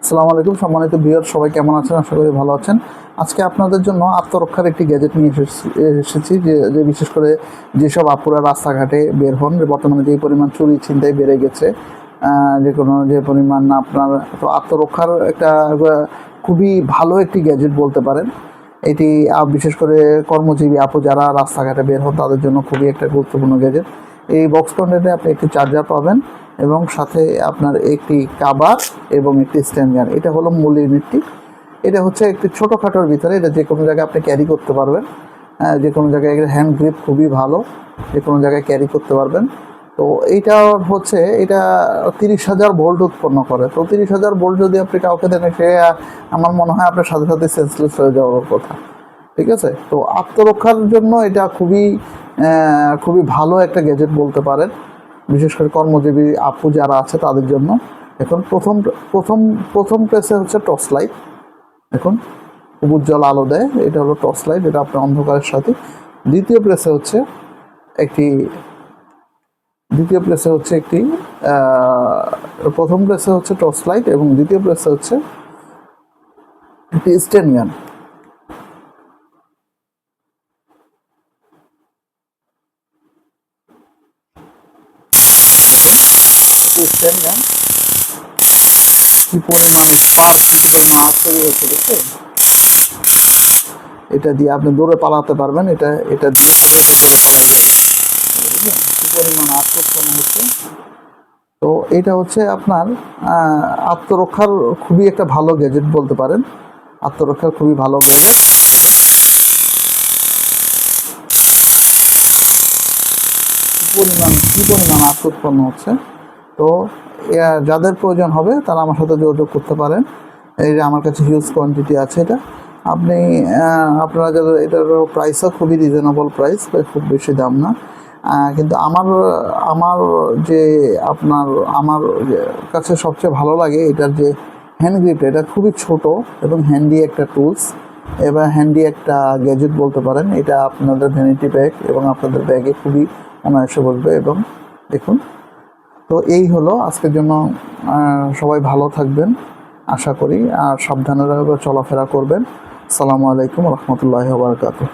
আসসালামু আলাইকুম সম্মানিত ভিউয়ার, সবাই কেমন আছেন? আশা করি ভালো আছেন। আজকে আপনাদের জন্য আত্মরক্ষার একটি গ্যাজেট নিয়ে এসেছি যে বিশেষ করে যেসব আপুরা রাস্তাঘাটে বের হন, বর্তমানে যে পরিমাণ চুরি ছিনতাই বেড়ে গেছে, যে পরিমাণ আপনার, তো আত্মরক্ষার একটা খুবই ভালো একটি গ্যাজেট বলতে পারেন এটি। বিশেষ করে কর্মজীবী আপু যারা রাস্তাঘাটে বের হন তাদের জন্য খুবই একটা গুরুত্বপূর্ণ গ্যাজেট। এই বক্স কন্টেন্টে আপনি একটি চার্জার পাবেন এবং সাথে আপনার একটি কাবার এবং একটি স্ট্যান্ড গান। এটা হলো মূল ইউনিটটি। এটা হচ্ছে একটি ছোটোখাটোর ভিতরে, এটা যে কোনো জায়গায় আপনি ক্যারি করতে পারবেন, যে কোনো জায়গায় হ্যান্ড গ্রিপ খুবই ভালো, যে কোনো জায়গায় ক্যারি করতে পারবেন। তো এইটা হচ্ছে, এটা 30,000 ভোল্ট উৎপন্ন করে। তো 30,000 ভোল্ট যদি আপনি কাউকে দেন, সে আমার মনে হয় আপনার সাথে সাথে সেন্সলেস হয়ে যাওয়ার কথা। ঠিক আছে, তো আত্মরক্ষার জন্য এটা খুবই ভালো একটা গ্যাজেট বলতে পারেন, বিশেষ করে কর্মজীবী আপু যারা আছে তাদের জন্য। এখন প্রথম প্রেসে হচ্ছে টর্চ লাইট। এখন খুব উজ্জ্বল আলো দেয়, এটা হলো টর্চ লাইট, এটা আপনার অন্ধকারের সাথে। দ্বিতীয় প্রেসে হচ্ছে একটি প্রথম প্রেসে হচ্ছে টর্চ লাইট এবং দ্বিতীয় প্রেসে হচ্ছে একটি স্ট্যান্ড গান। স্ট্যান্ড গান কি পরিমাণ স্পার্ক, কি পরিমাণ আওয়াজ তৈরি হচ্ছে দেখছেন? এটা দিয়ে আপনি দৌড়ে পালাতে পারবেন, এটা দিয়ে সাথে সাথে দৌড়ে পালাই যাবে, বুঝলেন কি পরিমাণ আত্মরক্ষণ হচ্ছে। তো এটা হচ্ছে আপনার আত্মরক্ষার খুবই একটা ভালো গ্যাজেট বলতে পারেন, আত্মরক্ষার খুবই ভালো গ্যাজেট। কি পরিমাণ আত্মোৎপন্ন হচ্ছে। তো যাদের প্রয়োজন হবে তারা আমার সাথে যোগাযোগ করতে পারেন। এই যে আমার কাছে হিউজ কোয়ান্টিটি আছে। এটা আপনারা যারা, এটার প্রাইসও খুবই রিজনেবল প্রাইস, খুব বেশি দাম না। কিন্তু আমার কাছে সবচেয়ে ভালো লাগে এটার যে হ্যান্ড গ্রিপটা, এটা খুবই ছোট এবং হ্যান্ডি একটা টুলস, এবার হ্যান্ডি একটা গ্যাজেট বলতে পারেন। এটা আপনাদের ভ্যানিটি ব্যাগ এবং আপনাদের ব্যাগে খুবই অনায়াসে বসবে। এবং দেখুন, তো এই হলো আজকের জন্য। সবাই ভালো থাকবেন আশা করি, আর সাবধানে চলাফেরা করবেন। আসসালামু আলাইকুম রহমতুল্লাহি ওয়া বারাকাতুহু।